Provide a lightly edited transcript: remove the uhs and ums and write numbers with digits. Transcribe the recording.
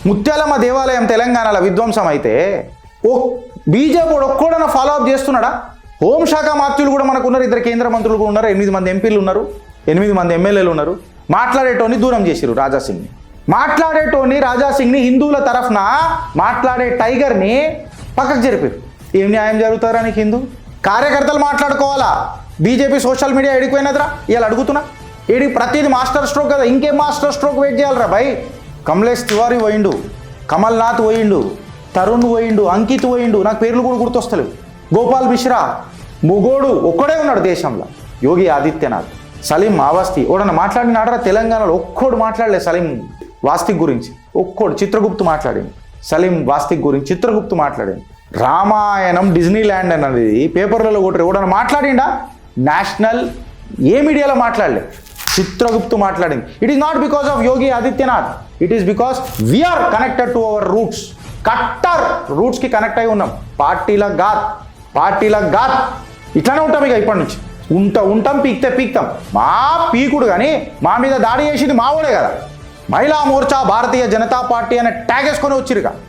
ముత్యాలమ్మ దేవాలయం తెలంగాణలో విధ్వంసం అయితే ఓ బీజేపీ ఒక్కడైనా ఫాలో అప్ చేస్తున్నాడా? హోంశాఖ మంత్రులు కూడా మనకు ఉన్నారు, 2 కేంద్ర మంత్రులు కూడా ఉన్నారు, 8 మంది ఎంపీలు ఉన్నారు, 8 మంది ఎమ్మెల్యేలు ఉన్నారు. మాట్లాడేటోని దూరం చేసిరు రాజాసింగ్ని. మాట్లాడేటోని రాజాసింగ్ని హిందువుల తరఫున మాట్లాడే టైగర్ని పక్కకు జరిపారు. ఏం న్యాయం జరుగుతారా నీకు? హిందూ కార్యకర్తలు మాట్లాడుకోవాలా? బీజేపీ సోషల్ మీడియా ఎడిపోయినదిరా ఇవాళ అడుగుతున్నా. ఏడి ప్రతిది మాస్టర్ స్ట్రోక్ కదా, ఇంకేం మాస్టర్ స్ట్రోక్ వెయిట్ చేయాలరా భయ్? కమలేష్ తివారీ పోయిండు, కమల్నాథ్ పోయిండు, తరుణ్ పోయిండు, అంకిత్ పోయిండు, నాకు పేర్లు కూడా గుర్తొస్తలేవు. గోపాల్ మిశ్రా మొగోడు ఒక్కడే ఉన్నాడు దేశంలో, యోగి ఆదిత్యనాథ్, సలీం అవస్థి. ఓడన్నా మాట్లాడినాడరా తెలంగాణలో? ఒక్కోడు మాట్లాడలేదు సలీం వాస్తిక్ గురించి, ఒక్కోడు. చిత్రగుప్తు మాట్లాడింది సలీం వాస్తిక్ గురించి, చిత్రగుప్తు మాట్లాడింది. రామాయణం డిజ్నీ ల్యాండ్ అన్నది పేపర్లలో కొట్టరు. ఎవడన్నా మాట్లాడిండా? నేషనల్ ఏ మీడియాలో మాట్లాడలే, చిత్రగుప్తు మాట్లాడింది. It is not because of Yogi Adityanath, it is because we're connected to our roots. కట్టర్ రూట్స్కి కనెక్ట్ అయి ఉన్నాం. పార్టీల గాత్ ఇట్లానే ఉంటాం ఇక ఇప్పటి నుంచి. ఉంటాం పీక్తాం. మా పీకుడు కానీ మా మీద దాడి చేసింది మావోడే కదా. మహిళా మోర్చా భారతీయ జనతా పార్టీ అనే ట్యాగ్ వేసుకొని వచ్చిరుగా.